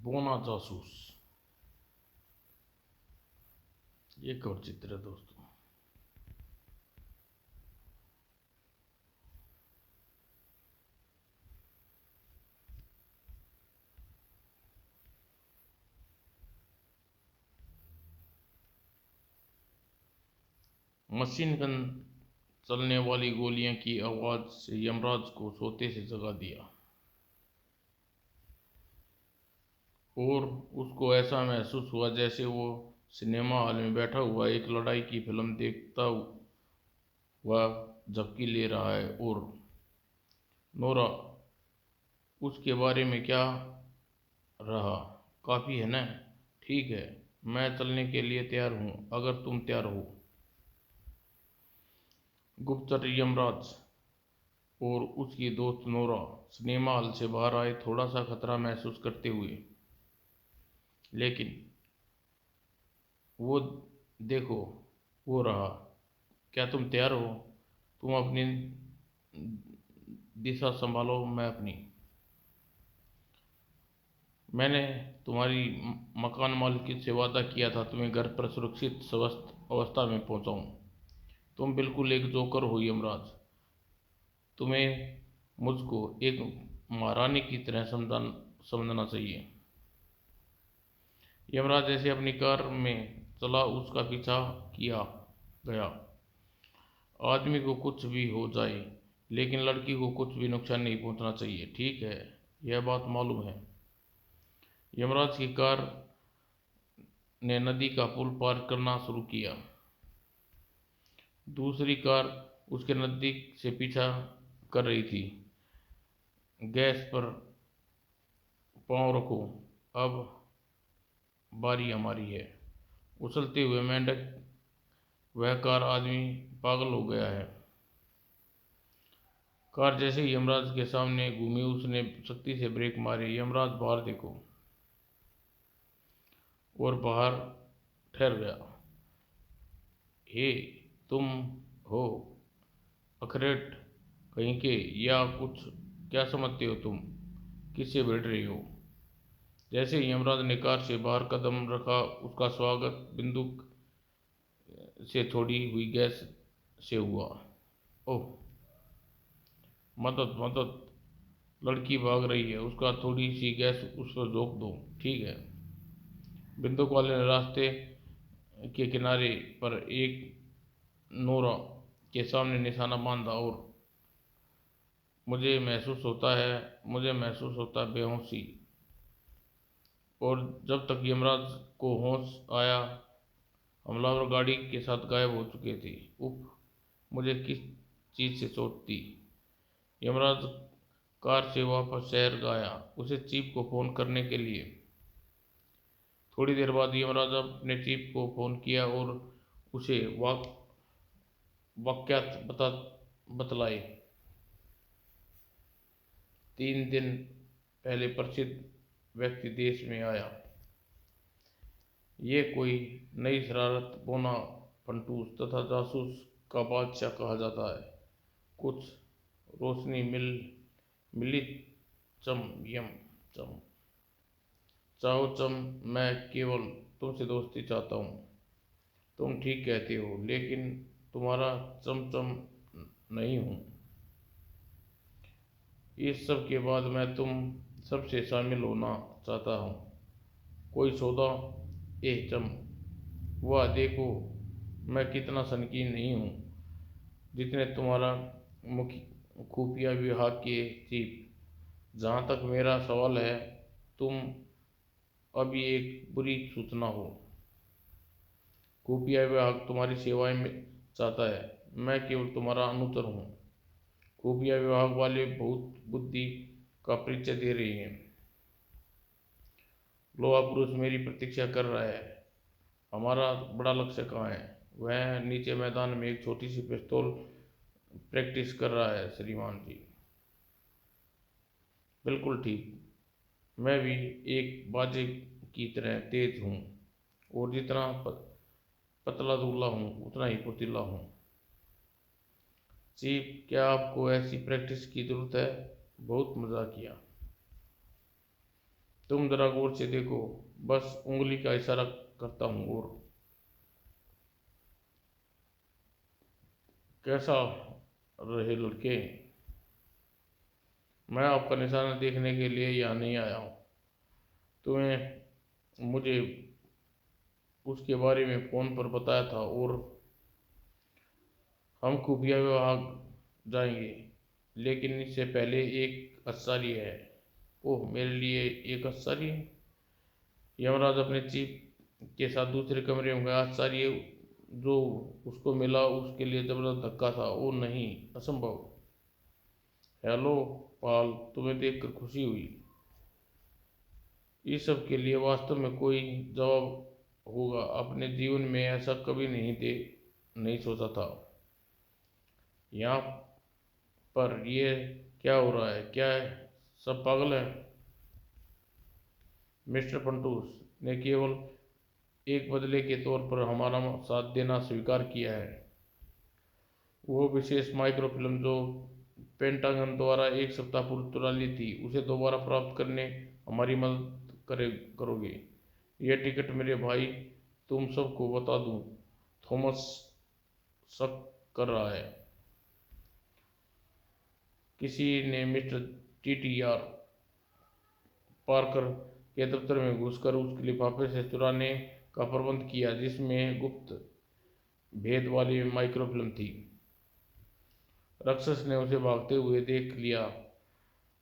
बोना जासूस। एक और चित्र है दोस्तों। मशीन गन चलने वाली गोलियां की आवाज से यमराज को सोते से जगा दिया और उसको ऐसा महसूस हुआ जैसे वो सिनेमा हॉल में बैठा हुआ एक लड़ाई की फिल्म देखता हुआ झपकी ले रहा है। और नोरा, उसके बारे में क्या रहा? काफ़ी है ना? ठीक है, मैं चलने के लिए तैयार हूँ अगर तुम तैयार हो। गुप्तचर यमराज और उसकी दोस्त नोरा सिनेमा हॉल से बाहर आए, थोड़ा सा खतरा महसूस करते हुए। लेकिन वो देखो, वो रहा। क्या तुम तैयार हो? तुम अपनी दिशा संभालो, मैं अपनी। मैंने तुम्हारी मकान मालिक से वादा किया था तुम्हें घर पर सुरक्षित स्वस्थ अवस्था में पहुंचाऊं। तुम बिल्कुल एक जोकर हो यमराज। तुम्हें मुझको एक महारानी की तरह समझना चाहिए। यमराज जैसे अपनी कार में चला, उसका पीछा किया गया। आदमी को कुछ भी हो जाए, लेकिन लड़की को कुछ भी नुकसान नहीं पहुंचना चाहिए, ठीक है? यह बात मालूम है। यमराज की कार ने नदी का पुल पार करना शुरू किया। दूसरी कार उसके नज़दीक से पीछा कर रही थी। गैस पर पाँव रखो, अब बारी हमारी है। उछलते हुए मेंढक, वह कार आदमी पागल हो गया है। कार जैसे ही यमराज के सामने घूमी, उसने सख्ती से ब्रेक मारे। यमराज, बाहर देखो। और बाहर ठहर गया। हे, तुम हो अखरेट कहीं के, या कुछ? क्या समझते हो तुम? किससे भिड़ रही हो? जैसे ही यमराज ने कार से बाहर कदम रखा, उसका स्वागत बंदूक से छोड़ी हुई गैस से हुआ। ओह, मदद मदद! लड़की भाग रही है, उसका थोड़ी सी गैस उस पर रोक दो, ठीक है? बंदूक वाले ने रास्ते के किनारे पर एक नोरा के सामने निशाना बांधा। और मुझे महसूस होता है बेहोशी। और जब तक यमराज को होश आया, हमलावर गाड़ी के साथ गायब हो चुके थे। उफ, मुझे किस चीज़ से चोट थी? यमराज कार से वापस शहर गया, उसे चीफ को फ़ोन करने के लिए। थोड़ी देर बाद यमराज अपने चीफ को फ़ोन किया और उसे वाक़यात बतलाए। 3 दिन पहले प्रसिद्ध व्यक्ति देश में आया। ये कोई नई शरारत, बोना फंटूस तथा जासूस का बादशाह कहा जाता है। कुछ रोशनी मिली। चम यम चम चाहो चम, मैं केवल तुमसे दोस्ती चाहता हूँ। तुम ठीक कहते हो, लेकिन तुम्हारा चमचम नहीं हूँ। इस सब के बाद मैं तुम सबसे शामिल होना चाहता हूँ। कोई सौदा? एह चम, वह देखो, मैं कितना संकीर्ण नहीं हूँ जितने तुम्हारा खुफिया विभाग के चीफ। जहाँ तक मेरा सवाल है, तुम अभी एक बुरी सूचना हो। खुफिया विभाग तुम्हारी सेवाएं में चाहता है। मैं केवल तुम्हारा अनुचर हूँ। खुफिया विभाग वाले बहुत बुद्धि का परिचय दे रहे हैं। लोहा पुरुष मेरी प्रतीक्षा कर रहा है। हमारा बड़ा लक्ष्य कहाँ है? वह नीचे मैदान में एक छोटी सी पिस्तौल प्रैक्टिस कर रहा है श्रीमान जी। बिल्कुल ठीक। मैं भी एक बाजे की तरह तेज हूँ, और जितना पतला दुबला हूँ, उतना ही फुर्तीला हूँ। चीफ, क्या आपको ऐसी प्रैक्टिस की ज़रूरत है? बहुत मज़ा किया। तुम जरा गौर से देखो, बस उंगली का इशारा करता हूँ। और कैसा रहे लड़के, मैं आपका निशाना देखने के लिए यहाँ नहीं आया हूँ। तुम्हें मुझे उसके बारे में फ़ोन पर बताया था और हम खुफिया विभाग जाएंगे, लेकिन इससे पहले एक आश्चर्य है। ओह, मेरे लिए एक आश्चर्य? यमराज अपने चीफ के साथ दूसरे कमरे में गया। आश्चर्य जो उसको मिला उसके लिए जबरदस्त धक्का था। ओ नहीं, असंभव। हेलो पाल, तुम्हें देखकर खुशी हुई। इस सब के लिए वास्तव में कोई जवाब होगा, अपने जीवन में ऐसा कभी नहीं सोचा था। यहाँ पर ये क्या हो रहा है? क्या है? सब पागल है? मिस्टर पंटूस ने केवल एक बदले के तौर पर हमारा साथ देना स्वीकार किया है। वो विशेष माइक्रोफिल्म जो पेंटागन द्वारा एक सप्ताह पूर्व चुरा ली थी, उसे दोबारा प्राप्त करने हमारी मदद करोगे? यह टिकट मेरे भाई, तुम सबको बता दूं, थॉमस शक कर रहा है। किसी ने मिस्टर TTR पार्कर के दफ्तर में घुसकर उसके लिफाफे से चुराने का प्रबंध किया, जिसमें गुप्त भेद वाली माइक्रोफिल्म थी। राक्षस ने उसे भागते हुए देख लिया।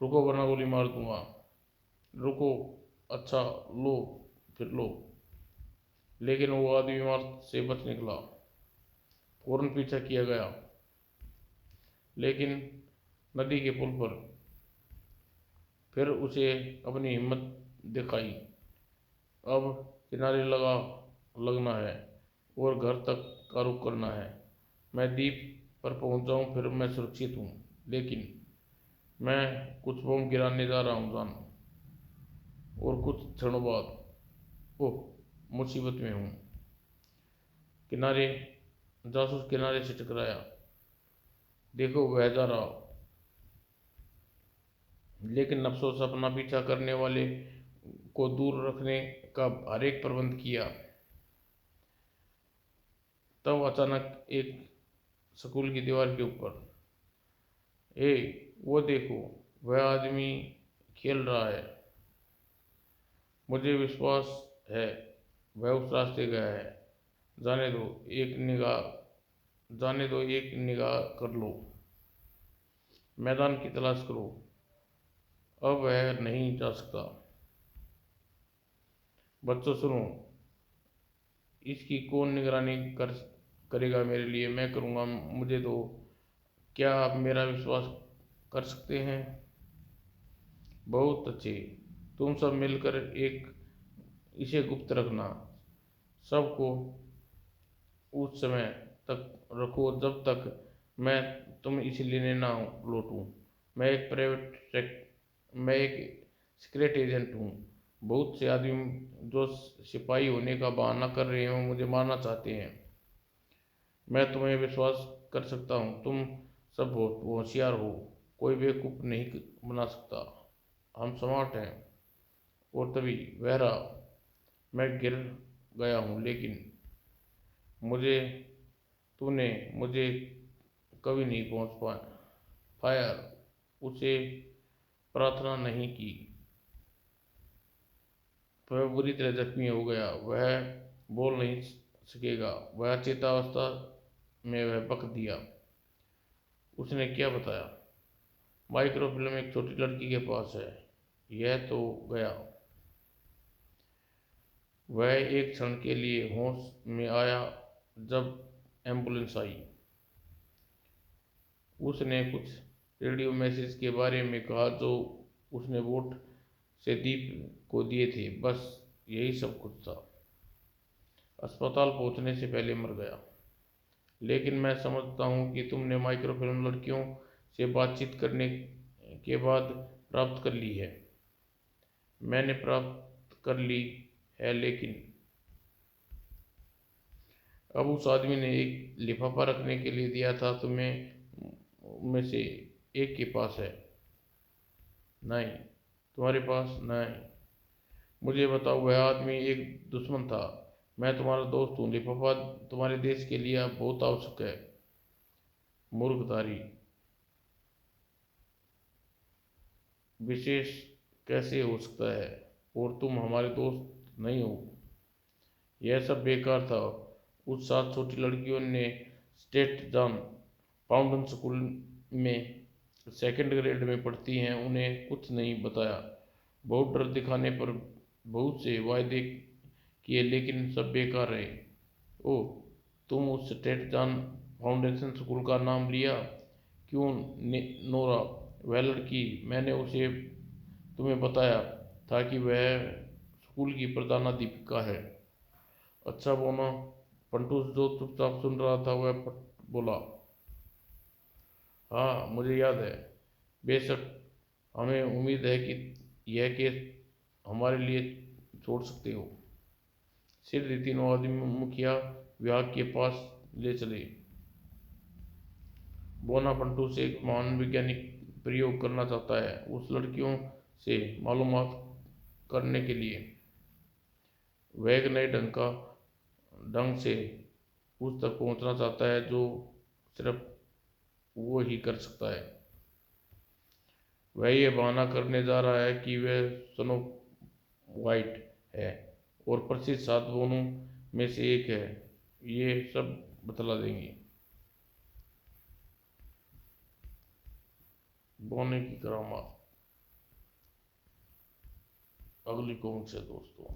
रुको वरना गोली मार दूंगा। रुको, अच्छा, लो, फिर लो। लेकिन वो आदमी इमारत से बच निकला। फौरन पीछा किया गया, लेकिन नदी के पुल पर। फिर उसे अपनी हिम्मत दिखाई। अब किनारे लगना है और घर तक का रुख करना है। मैं द्वीप पर पहुंच जाऊं, फिर मैं सुरक्षित हूं। लेकिन मैं कुछ बम गिराने जा रहा हूं, जान। और कुछ क्षणों बाद, ओह, मुसीबत में हूं। किनारे जासूस किनारे से टकराया। देखो, वह जा रहा। लेकिन अफसोस, अपना पीछा करने वाले को दूर रखने का हर एक प्रबंध किया। तब अचानक एक स्कूल की दीवार के ऊपर, ए, वो देखो, वह आदमी खेल रहा है। मुझे विश्वास है वह उस रास्ते गया है। जाने दो, एक निगाह जाने दो, एक निगाह कर लो। मैदान की तलाश करो। अब वह नहीं जा सकता। बच्चों सुनो, इसकी कौन निगरानी करेगा मेरे लिए? मैं करूँगा, मुझे दो। क्या आप मेरा विश्वास कर सकते हैं? बहुत अच्छे। तुम सब मिलकर एक इसे गुप्त रखना। सबको उस समय तक रखो जब तक मैं तुम इसे लेने ना लौटूं। मैं एक सीक्रेट एजेंट हूँ। बहुत से आदमी जो सिपाही होने का बहाना कर रहे हैं, मुझे मारना चाहते हैं। मैं तुम्हें विश्वास कर सकता हूँ। तुम सब बहुत होशियार हो, कोई बेवकूफ़ नहीं बना सकता। हम स्मार्ट हैं। और तभी वह रहा। मैं गिर गया हूँ, लेकिन मुझे तूने मुझे कभी नहीं पहुँच पाया। उसे प्रार्थना नहीं की। वह बुरी तरह जख्मी हो गया। वह बोल नहीं सकेगा। वह चेतावस्था में वह बक दिया। उसने क्या बताया? माइक्रोफिल्म एक छोटी लड़की के पास है। यह तो गया। वह एक क्षण के लिए होश में आया जब एम्बुलेंस आई। उसने कुछ रेडियो मैसेज के बारे में कहा जो उसने वोट से दीप को दिए थे। बस यही सब कुछ था। अस्पताल पहुंचने से पहले मर गया। लेकिन मैं समझता हूँ कि तुमने माइक्रोफिल्म लड़कियों से बातचीत करने के बाद प्राप्त कर ली है। मैंने प्राप्त कर ली है, लेकिन अब उस आदमी ने एक लिफाफा रखने के लिए दिया था, तुम्हें में से एक के पास है। नहीं, तुम्हारे पास नहीं। मुझे बताओ, वह आदमी एक दुश्मन था। मैं तुम्हारा दोस्त हूँ। लिफाफा तुम्हारे देश के लिए अब बहुत आवश्यक है। मूर्खधारी। विशेष कैसे हो सकता है, और तुम हमारे दोस्त नहीं हो? यह सब बेकार था। उस 7 छोटी लड़कियों ने स्टेट जॉन फाउंडन स्कूल में सेकंड ग्रेड में पढ़ती हैं, उन्हें कुछ नहीं बताया। बहुत डर दिखाने पर बहुत से वायदे किए, लेकिन सब बेकार रहे। ओह, तुम उस स्टेट जॉन फाउंडेशन स्कूल का नाम लिया? क्यों नोरा? वह लड़की, मैंने उसे तुम्हें बताया था कि वह स्कूल की प्रधानाध्यापिका है। अच्छा बोना। पंटू जो चुपचाप सुन रहा था वह बोला, हाँ मुझे याद है। बेशक, हमें उम्मीद है कि यह केस हमारे लिए छोड़ सकते हो। सिर तीनों आदमी मुखिया विभाग के पास ले चले। बोना पंटू से एक महान वैज्ञानिक प्रयोग करना चाहता है, उस लड़कियों से मालूमात करने के लिए। वह एक नए ढंग से उस तक पहुंचना चाहता है जो सिर्फ वो ही कर सकता है। वह ये बहाना करने जा रहा है कि वह स्नो वाइट है और प्रसिद्ध 7 बोनों में से एक है। ये सब बतला देंगे। बोने की करामात। अगली कॉमिक से दोस्तों।